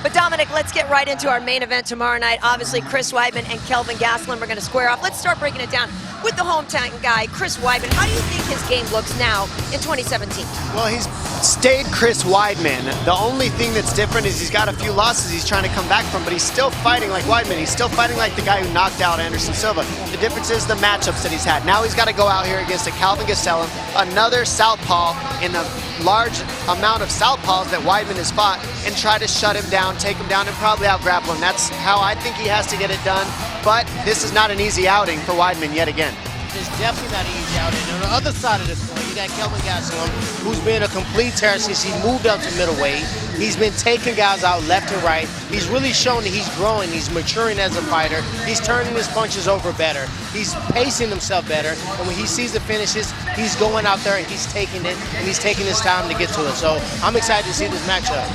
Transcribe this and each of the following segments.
But Dominic, let's get right into our main event tomorrow night. Obviously, Chris Weidman and Kelvin Gastelum are going to square off. Let's start breaking it down with the hometown guy, Chris Weidman. How do you think his game looks now in 2017? Well, he's stayed Chris Weidman. The only thing that's different is he's got a few losses he's trying to come back from, but he's still fighting like Weidman. He's still fighting like the guy who knocked out Anderson Silva. The difference is the matchups that he's had. Now he's got to go out here against a Kelvin Gastelum, another southpaw in the large amount of southpaws that Weidman has fought, and try to shut him down, take him down, and probably out-grapple him. That's how I think he has to get it done. But this is not an easy outing for Weidman yet again. It's definitely not an easy outing. On the other side of this point, you got Kelvin Gastelum, who's been a complete terror since he moved up to middleweight. He's been taking guys out left and right. He's really shown that he's growing. He's maturing as a fighter. He's turning his punches over better. He's pacing himself better. And when he sees the finishes, he's going out there and he's taking it, and he's taking his time to get to it. So I'm excited to see this matchup.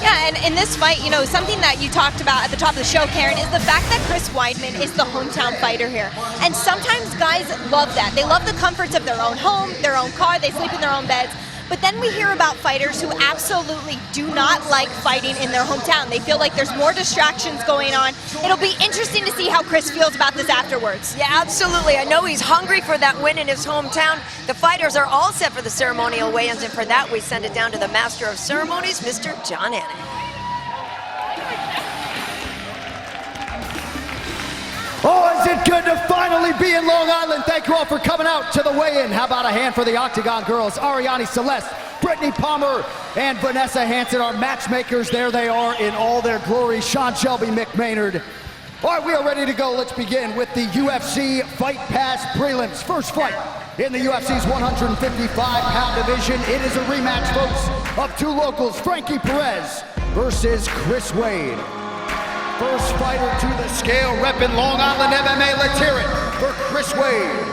Yeah, and in this fight, you know, something that you talked about at the top of the show, Karen, is the fact that Chris Weidman is the hometown fighter here. And sometimes guys love that. They love the comforts of their own home, their own car, they sleep in their own beds. But then we hear about fighters who absolutely do not like fighting in their hometown. They feel like there's more distractions going on. It'll be interesting to see how Chris feels about this afterwards. Yeah, absolutely. I know he's hungry for that win in his hometown. The fighters are all set for the ceremonial weigh-ins, and for that we send it down to the master of ceremonies, Mr. John Hannon. Oh, is it good to finally be in Long Island? Thank you all for coming out to the weigh-in. How about a hand for the Octagon girls? Ariane Celeste, Brittany Palmer, and Vanessa Hansen, our matchmakers. There they are in all their glory. Sean Shelby, Mick Maynard. All right, we are ready to go. Let's begin with the UFC Fight Pass prelims. First fight in the UFC's 155-pound division. It is a rematch, folks, of two locals, Frankie Perez versus Chris Wade. First fighter to the scale, repping Long Island MMA. Let's hear it for Chris Wade.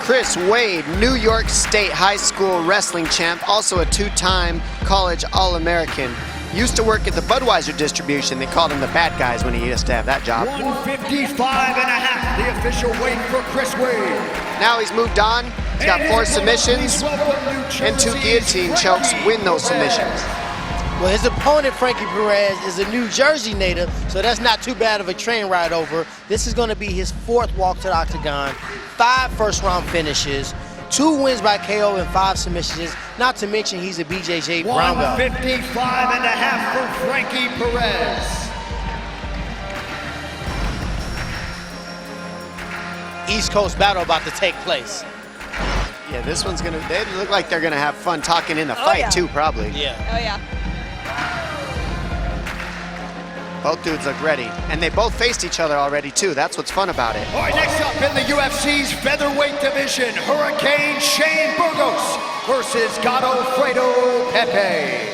Chris Wade, New York State high school wrestling champ, also a two-time college All-American. Used to work at the Budweiser distribution. They called him the bad guys when he used to have that job. 155 and a half, the official weight for Chris Wade. Now he's moved on. He's got 4 submissions and 2 guillotine chokes, win those submissions. Well, his opponent, Frankie Perez, is a New Jersey native, so that's not too bad of a train ride over. This is going to be his 4th walk to the octagon, 5 first-round finishes, 2 wins by KO and 5 submissions, not to mention he's a BJJ brown belt. 155 and a half for Frankie Perez. East Coast battle about to take place. Yeah, this one's gonna, they look like they're gonna have fun talking in the fight too, probably. Yeah. Oh, yeah. Both dudes look ready, and they both faced each other already too. That's what's fun about it. All right, next up in the UFC's featherweight division, Hurricane Shane Burgos versus Godofredo Pepe.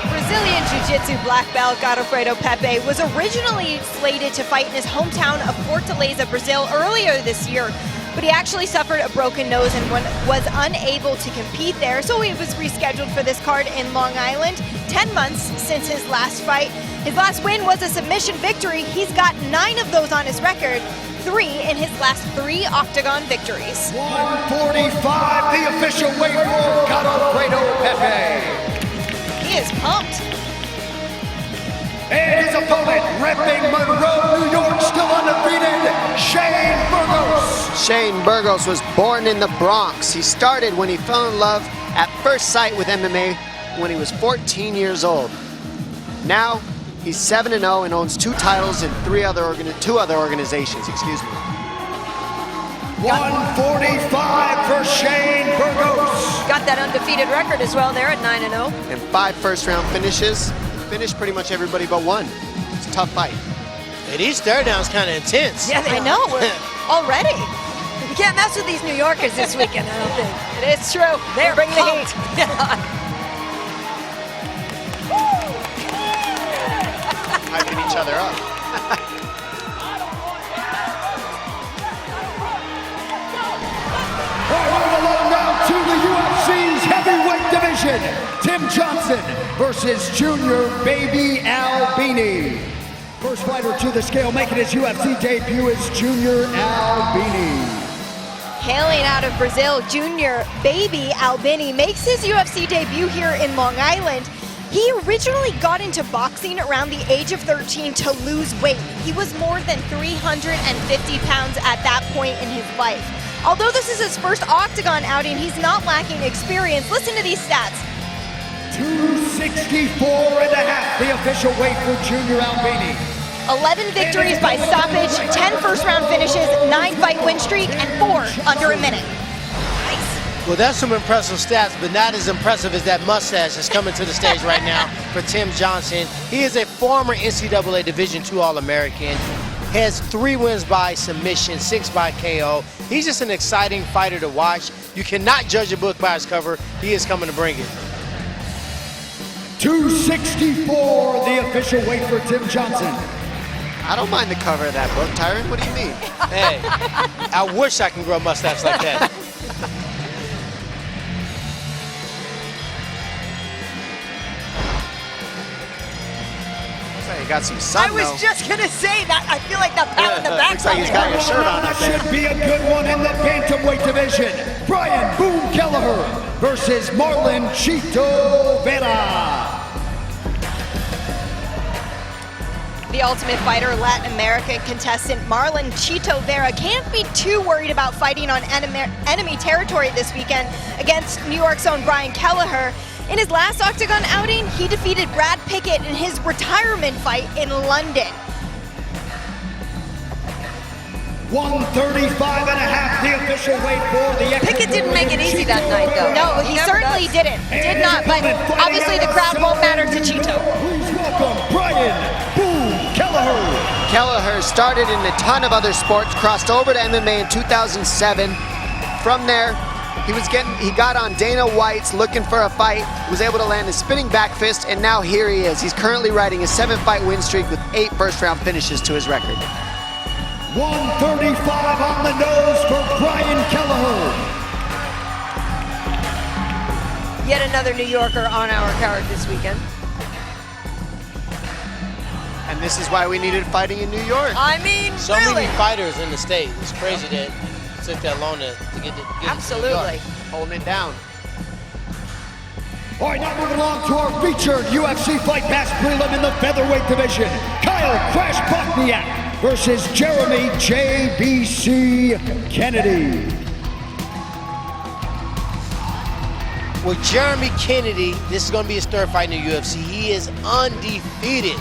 Brazilian Jiu-Jitsu black belt Godofredo Pepe was originally slated to fight in his hometown of Fortaleza, Brazil earlier this year, but he actually suffered a broken nose and was unable to compete there, so he was rescheduled for this card in Long Island. 10 months since his last fight. His last win was a submission victory. He's got 9 of those on his record, 3 in his last 3 octagon victories. 145, the official weight for Godofredo Pepe. He is pumped. And his opponent, repping Monroe, New York, still undefeated, Shane Burgos. Shane Burgos was born in the Bronx. He started when he fell in love at first sight with MMA when he was 14 years old. Now, he's 7-0 and owns 2 titles in 2 other organizations, excuse me. 145 for Shane Burgos. Got that undefeated record as well there at 9-0. And 5 first-round finishes. Finished pretty much everybody but one. It's a tough fight. And these stare downs kind of intense. Yeah, I know, we're already. You can't mess with these New Yorkers this weekend, I don't think. It is true. They're bringing the heat. Hyping each other up. Along now to the UFC's heavyweight division, Tim Johnson versus Junior Baby Albini. First fighter to the scale making his UFC debut is Junior Albini. Hailing out of Brazil, junior baby Albini makes his UFC debut here in Long Island. He originally got into boxing around the age of 13 to lose weight. He was more than 350 pounds at that point in his life. Although this is his first octagon outing, he's not lacking experience. Listen to these stats. 264.5, the official weight for Junior Albini. 11 victories by stoppage, 10 first-round finishes, 9-fight win streak, and 4 under a minute. Well, that's some impressive stats, but not as impressive as that mustache that's coming to the stage right now for Tim Johnson. He is a former NCAA Division II All-American, has 3 wins by submission, 6 by KO. He's just an exciting fighter to watch. You cannot judge a book by its cover. He is coming to bring it. 264, the official weight for Tim Johnson. I don't mind the cover of that book, Tyron. What do you mean? Hey, I wish I can grow a mustache like that. You got some sun, I was though. just going to say that. I feel like that pat in the back. Looks like he's got your shirt on up there. Should be a good one in the bantamweight division. Brian Boom Kelleher versus Moreland Chito Vera. The Ultimate Fighter Latin American contestant Marlon Chito Vera can't be too worried about fighting on enemy territory this weekend against New York's own Brian Kelleher. In his last octagon outing, he defeated Brad Pickett in his retirement fight in London. 135.5, the official weight for the Pickett didn't make it easy that night, though. No, he certainly didn't. Did not, but obviously the crowd won't matter to Chito. Please welcome Brian Boom Kelleher. Kelleher started in a ton of other sports, crossed over to MMA in 2007. From there, he got on Dana White's looking for a fight, was able to land a spinning back fist, and now here he is. He's currently riding a 7-fight win streak with 8 first-round finishes to his record. 135 on the nose for Brian Kelleher. Yet another New Yorker on our card this weekend. And this is why we needed fighting in New York. I mean, So really. many fighters in the state. It's crazy that it took that long to get to Absolutely. Holding it down. All right, now moving along to our featured UFC Fight Pass prelim in the featherweight division. Kyle Crash Botniak versus Jeremy JBC Kennedy. With Jeremy Kennedy, this is going to be his 3rd fight in the UFC. He is undefeated.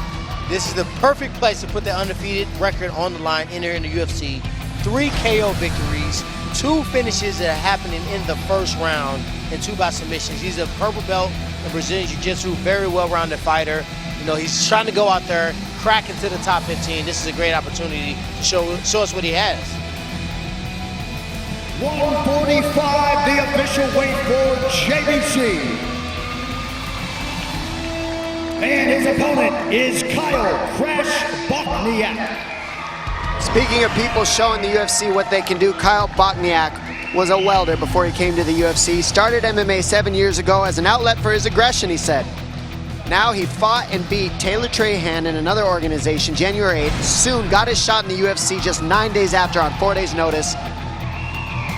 This is the perfect place to put that undefeated record on the line in here in the UFC. 3 KO victories, 2 finishes that are happening in the first round, and 2 by submissions. He's a purple belt in Brazilian Jiu-Jitsu, very well-rounded fighter. You know, he's trying to go out there, crack into the top 15. This is a great opportunity to show us what he has. 145, the official weight for JBC. And his opponent is Kyle Crash Botniak. Speaking of people showing the UFC what they can do, Kyle Botniak was a welder before he came to the UFC. Started MMA 7 years ago as an outlet for his aggression, he said. Now he fought and beat Taylor Trahan in another organization January 8th. Soon got his shot in the UFC just 9 days after on 4 days' notice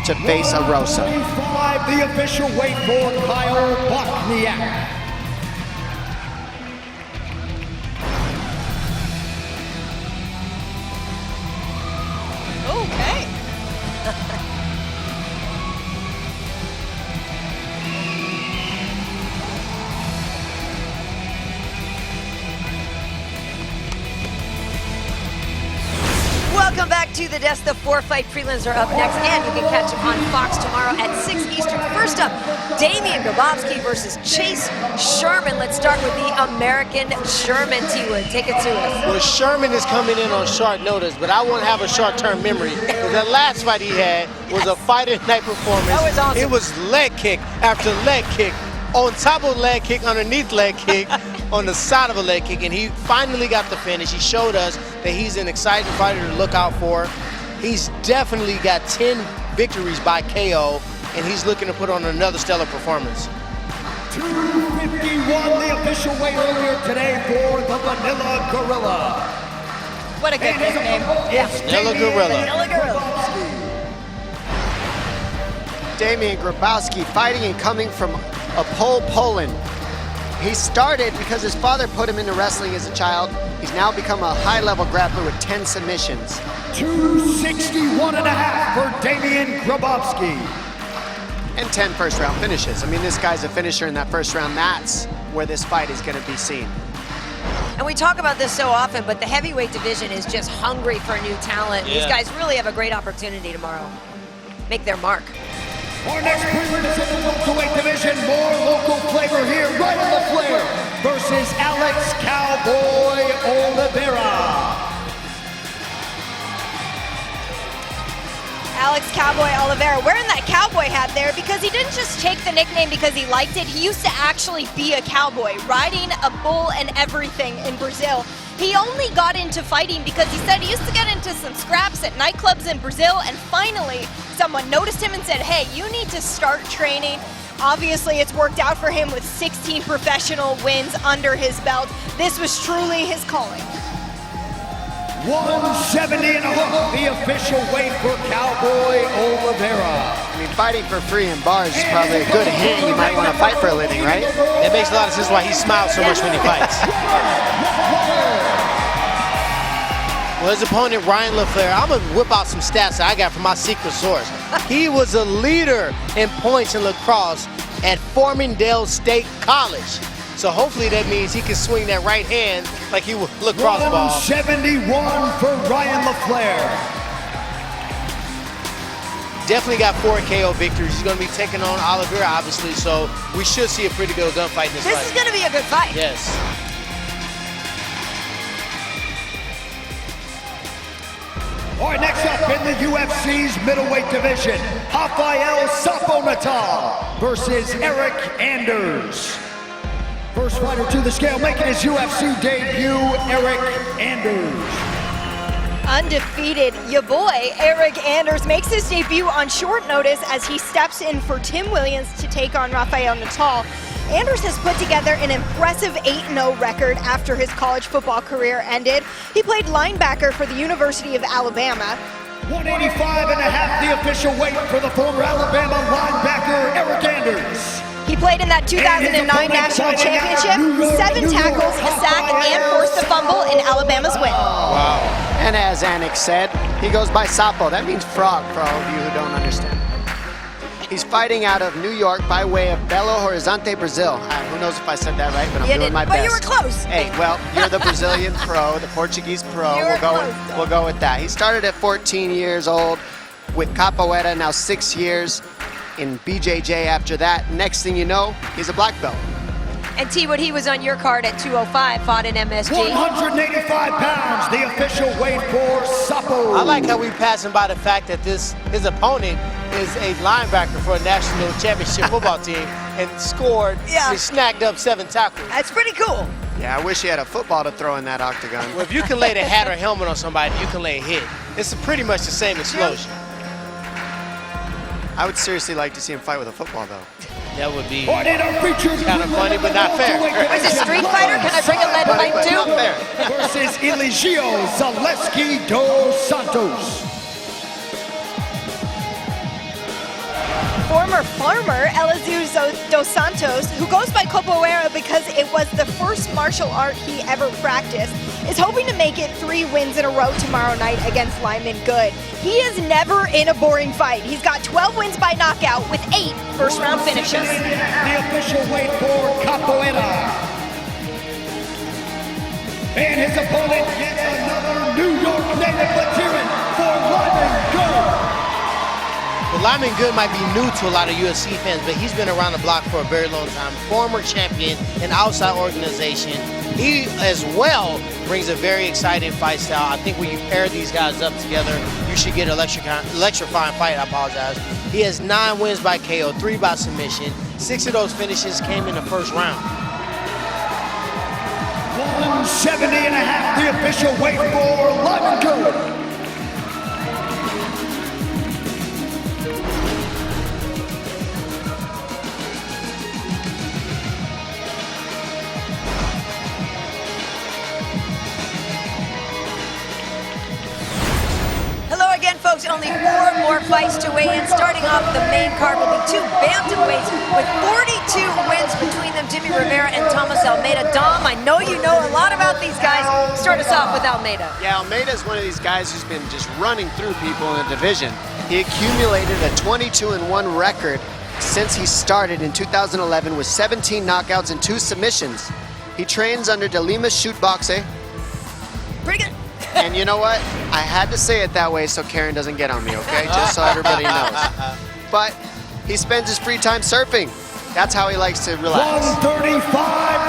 to face a Rosa. 145, the official weight for Kyle Botniak. Okay. Welcome back to the desk. The 4-fight prelims are up next, and you can catch them on Fox tomorrow at 6 Eastern. First up, Damien Dubofsky versus Chase Sherman. Let's start with the American Sherman. T-Wood, take it to us. Well, Sherman is coming in on short notice, but I won't have a short-term memory. The last fight he had was a fight at night performance. That was awesome. It was leg kick after leg kick, on top of leg kick, underneath leg kick, on the side of a leg kick, and he finally got the finish. He showed us that he's an exciting fighter to look out for. He's definitely got 10 victories by KO, and he's looking to put on another stellar performance. 251, the official weight earlier today for the Vanilla Gorilla. What a good nickname. Yes, Vanilla Gorilla. Vanilla Gorilla. Damien Grabowski fighting and coming from Poland. He started because his father put him into wrestling as a child. He's now become a high-level grappler with 10 submissions. 261.5 for Damien Grabowski. And 10 first-round finishes. I mean, this guy's a finisher in that first round. That's where this fight is going to be seen. And we talk about this so often, but the heavyweight division is just hungry for new talent. Yeah. These guys really have a great opportunity tomorrow. Make their mark. Our next prelim is in the welterweight division. More local flavor here, right on the flare, versus Alex Cowboy Oliveira. Alex Cowboy Oliveira wearing that cowboy hat there because he didn't just take the nickname because he liked it. He used to actually be a cowboy, riding a bull and everything in Brazil. He only got into fighting because he said he used to get into some scraps at nightclubs in Brazil, and finally someone noticed him and said, hey, you need to start training. Obviously, it's worked out for him with 16 professional wins under his belt. This was truly his calling. 170 and a hook, the official weight for Cowboy Oliveira. I mean, fighting for free in bars is probably a good hang. You might want to fight for a living, right? That makes a lot of sense why he smiles so much when he fights. Well, his opponent, Ryan LaFleur, I'm going to whip out some stats that I got from my secret source. He was a leader in points in lacrosse at Farmingdale State College. So hopefully that means he can swing that right hand like he would lacrosse ball. 171 for Ryan LaFleur. Definitely got 4 KO victories. He's going to be taking on Oliveira, obviously, so we should see a pretty good gunfight in this fight. This is going to be a good fight. Yes. All right, next up in the UFC's middleweight division, Rafael Sapo-Natal versus Eric Anders. First fighter to the scale, making his UFC debut, Eric Anders. Undefeated, your boy, Eric Anders, makes his debut on short notice as he steps in for Tim Williams to take on Rafael Natal. Anders has put together an impressive 8-0 record after his college football career ended. He played linebacker for the University of Alabama. 185 and a half, the official weight for the former Alabama linebacker, Eric Anders. He played in that 2009 National Championship, 7 tackles, a sack, and forced a fumble in Alabama's win. Wow. And as Anik said, he goes by Sapo. That means frog for all of you who don't understand. He's fighting out of New York by way of Belo Horizonte, Brazil. Who knows if I said that right, but I'm doing my best. But you were close. Hey, well, you're the Brazilian pro, the Portuguese pro. We'll go with that. He started at 14 years old with Capoeira, now 6 years in BJJ after that. Next thing you know, he's a black belt. And T-Wood, he was on your card at 205, fought in MSG. 185 pounds, the official weight for Sapo. I like how we passing by the fact that his opponent is a linebacker for a national championship football team and scored, Yeah. he snagged up 7 tackles. That's pretty cool. Yeah, I wish he had a football to throw in that octagon. Well, if you can lay the hat or helmet on somebody, you can lay a hit. It's pretty much the same explosion. I would seriously like to see him fight with a football, though. That would be kind of funny, but not fair. Was it Street Fighter? Can I bring a lead pipe Not too? fair. versus Eligio Zaleski dos Santos. Former farmer Eligio dos Santos, who goes by Capoeira because it was the first martial art he ever practiced, is hoping to make it 3 wins in a row tomorrow night against Lyman Good. He is never in a boring fight. He's got 12 wins by knockout with 8 first-round finishes. The official weight for Capoeira. And his opponent is another New York native veteran for Lyman Good. Well, Lyman Good might be new to a lot of UFC fans, but he's been around the block for a very long time. Former champion, an outside organization. He, as well, brings a very exciting fight style. I think when you pair these guys up together, you should get an electrifying fight. I apologize. He has 9 wins by KO, 3 by submission. 6 of those finishes came in the first round. 170 and a half, the official weight for Lyman Good. only 4 more fights to weigh in. Starting off the main card will be 2 bantamweights with 42 wins between them, Jimmy Rivera and Thomas Almeida. Dom, I know you know a lot about these guys. Start us off with Almeida. Yeah, Almeida is one of these guys who's been just running through people in the division. He accumulated a 22-1 record since he started in 2011 with 17 knockouts and 2 submissions. He trains under Delima Shootboxe. Pretty good. And you know what? I had to say it that way so Karen doesn't get on me, okay? Just so everybody knows. But he spends his free time surfing. That's how he likes to relax. 135,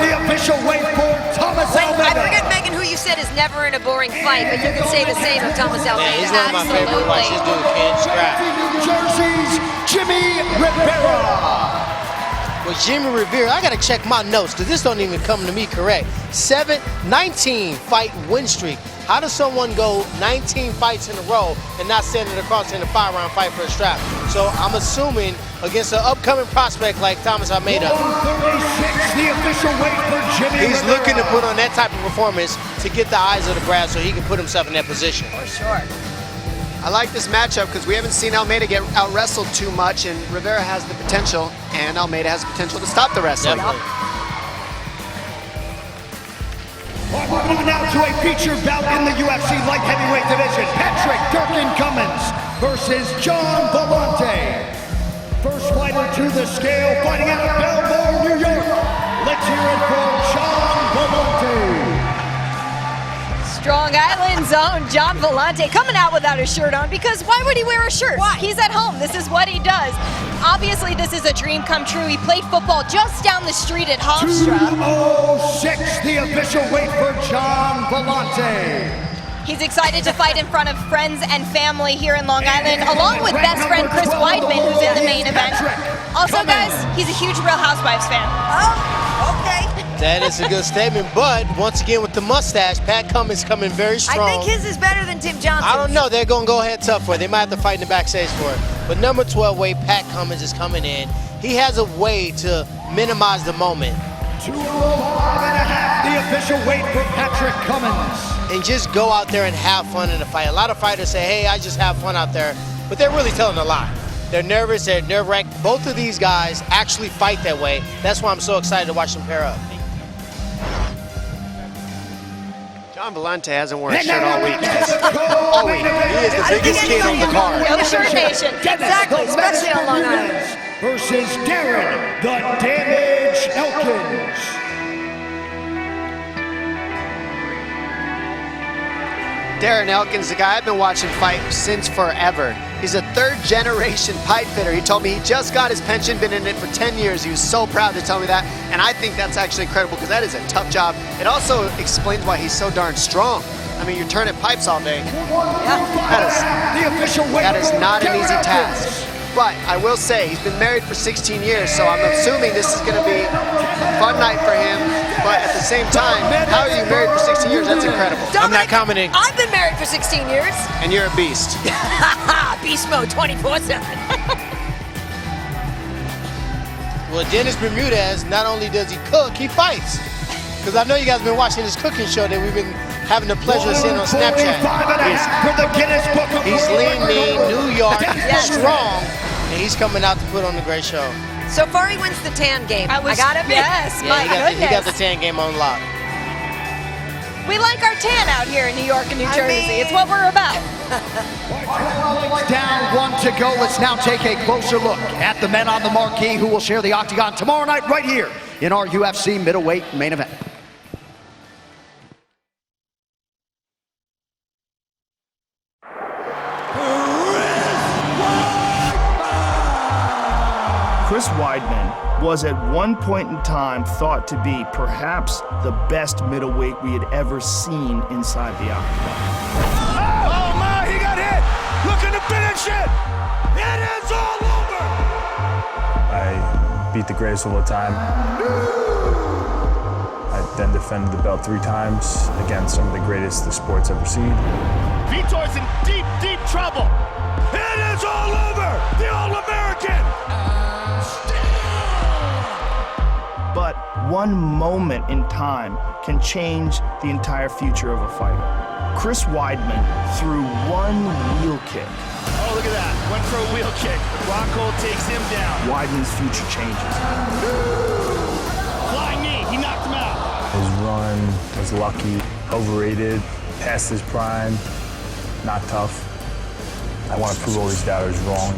the official weight for Thomas Wait, I Almeida. forget, Megan, who you said is never in a boring fight, but you can say the same of Thomas Almeida. Yeah, he's one of my favorite fights. This dude can't scrap. New Jersey's Jimmy Rivera. With Jimmy Rivera, I gotta check my notes because this don't even come to me correct. 19 fight win streak. How does someone go 19 fights in a row and not send it across in a 5-round fight for a strap? So I'm assuming against an upcoming prospect like Thomas Almeida, 136, the official weight for Jimmy he's Rivera. looking to put on that type of performance to get the eyes of the crowd so he can put himself in that position. For sure. I like this matchup because we haven't seen Almeida get out-wrestled too much, and Rivera has the potential, and Almeida has the potential to stop the wrestling. Definitely. Moving on now to a featured bout in the UFC light heavyweight division. Patrick Durkin Cummins versus John Volante. First fighter to the scale, fighting out of Belmore, New York. Let's hear it for John Volante. Strong Island's own John Volante coming out without a shirt on because why would he wear a shirt? Why? He's at home. This is what he does. Obviously, this is a dream come true. He played football just down the street at Hofstra. 206, the official weight for John Volante. He's excited to fight in front of friends and family here in Long Island, along with best friend Chris Weidman, who's in the main event. Also, guys, he's a huge Real Housewives fan. Oh, okay. That is a good statement, but once again with the mustache, Pat Cummins coming very strong. I think his is better than Tim Johnson's. I don't know. They're going to go ahead tough for it. They might have to fight in the backstage for it. But number 12 weight, Pat Cummins is coming in. He has a way to minimize the moment. 205 and a half, the official weight for Patrick Cummins. And just go out there and have fun in the fight. A lot of fighters say, hey, I just have fun out there. But they're really telling a lie. They're nervous. They're nerve-wracked. Both of these guys actually fight that way. That's why I'm so excited to watch them pair up. John Volante hasn't worn a shirt all week, guys. All week. He is the biggest kid on the card. No shirt nation. Exactly, especially on Long Island. Versus Darren, the Damage Elkins. Darren Elkins, the guy I've been watching fight since forever. He's a 3rd-generation pipe fitter. He told me he just got his pension, been in it for 10 years. He was so proud to tell me that, and I think that's actually incredible because that is a tough job. It also explains why he's so darn strong. I mean, you're turning pipes all day. That is not an easy task. But I will say, he's been married for 16 years, so I'm assuming this is going to be a fun night for him. But at the same time, how are you married for 16 years? That's incredible. I'm not commenting. I've been married for 16 years. And you're a beast. Beast mode 24/7. Well, Dennis Bermudez, not only does he cook, he fights. Because I know you guys have been watching this cooking show that we've been having the pleasure of seeing on Snapchat. He's lean, mean, New York, strong, and he's coming out to put on a great show. So far, he wins the tan game. I got it? Yes, Yeah, my he got the goodness. tan game on lock. We like our tan out here in New York and New Jersey. It's what we're about. Down 1 to go. Let's now take a closer look at the men on the marquee who will share the octagon tomorrow night right here in our UFC middleweight main event. Chris Weidman was at one point in time thought to be perhaps the best middleweight we had ever seen inside the octagon. Oh my, he got hit! Looking to finish it! It is all over! I beat the greatest of all time. I then defended the belt 3 times against some of the greatest the sport's ever seen. Vitor's in deep, deep trouble! It is all over! The All-American! But one moment in time can change the entire future of a fighter. Chris Weidman threw one wheel kick at that. Went for a wheel kick. Rockhold takes him down. Weidman's future changes. Flying knee. He knocked him out. His run was lucky, overrated, past his prime, not tough. I want to prove all these doubters wrong.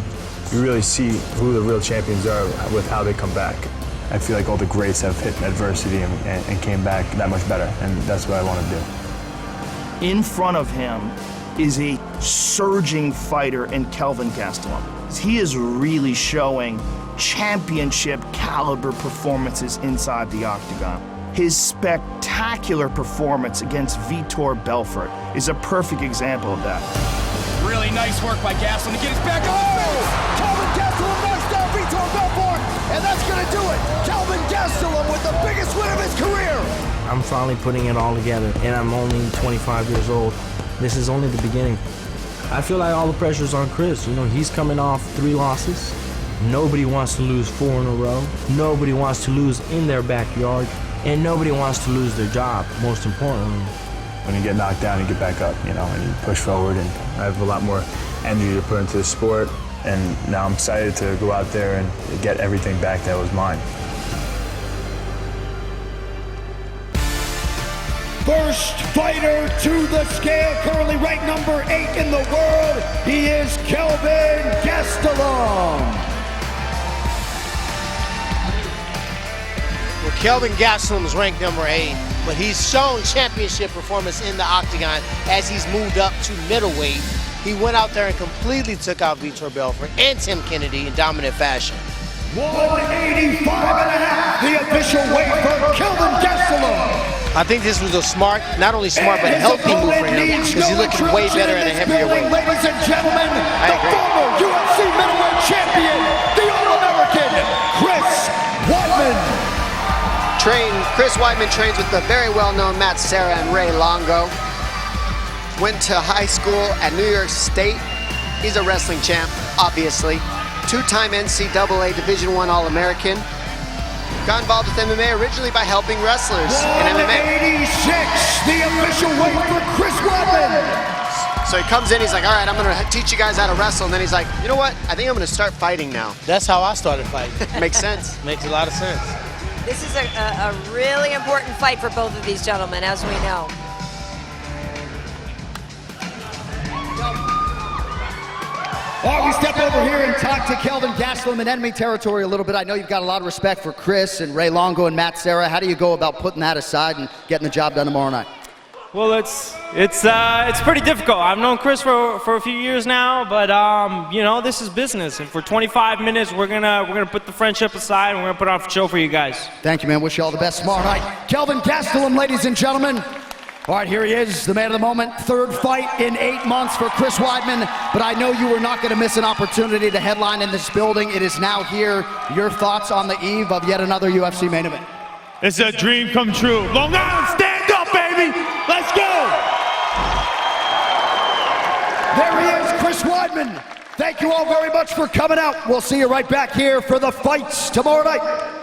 You really see who the real champions are with how they come back. I feel like all the greats have hit adversity and came back that much better, and that's what I want to do. In front of him is a surging fighter in Kelvin Gastelum. He is really showing championship caliber performances inside the octagon. His spectacular performance against Vitor Belfort is a perfect example of that. Really nice work by Gastelum to get his back on. Kelvin Gastelum knocks down Vitor Belfort, and that's going to do it. Kelvin Gastelum with the biggest win of his career. I'm finally putting it all together, and I'm only 25 years old. This is only the beginning. I feel like all the pressure's on Chris. You know, he's coming off 3 losses. Nobody wants to lose 4 in a row. Nobody wants to lose in their backyard, and nobody wants to lose their job, most importantly. When you get knocked down, you get back up, you know, and you push forward, and I have a lot more energy to put into the sport, and now I'm excited to go out there and get everything back that was mine. First fighter to the scale, currently ranked number 8 in the world. He is Kelvin Gastelum. Well, Kelvin Gastelum is ranked number 8, but he's shown championship performance in the octagon as he's moved up to middleweight. He went out there and completely took out Vitor Belfort and Tim Kennedy in dominant fashion. 185 and a half, the official weight for Kelvin Gastelum. I think this was a smart, not only smart, but healthy move for him because he's looking way better at a heavier weight. Ladies and gentlemen, the former UFC middleweight champion, the All-American, Chris Weidman. Chris Weidman trains with the very well-known Matt Serra and Ray Longo. Went to high school at New York State. He's a wrestling champ, obviously. 2-time NCAA Division I All-American. Got involved with MMA originally by helping wrestlers in MMA. 186, the official weight for Chris Weidman. So he comes in, he's like, all right, I'm gonna teach you guys how to wrestle. And then he's like, you know what? I think I'm gonna start fighting now. That's how I started fighting. Makes sense. Makes a lot of sense. This is a really important fight for both of these gentlemen, as we know. All right, we step over here and talk to Kelvin Gastelum in enemy territory a little bit. I know you've got a lot of respect for Chris and Ray Longo and Matt Serra. How do you go about putting that aside and getting the job done tomorrow night? Well, it's pretty difficult. I've known Chris for a few years now, but you know, this is business. And for 25 minutes, we're gonna put the friendship aside and we're gonna put on a show for you guys. Thank you, man. Wish you all the best tomorrow night. Kelvin Gastelum, ladies and gentlemen. All right, here he is, the man of the moment. 3rd fight in 8 months for Chris Weidman, but I know you were not going to miss an opportunity to headline in this building. It is now here. Your thoughts on the eve of yet another UFC main event? It's a dream come true. Long Island, stand up, baby. Let's go. There he is, Chris Weidman. Thank you all very much for coming out. We'll see you right back here for the fights tomorrow night.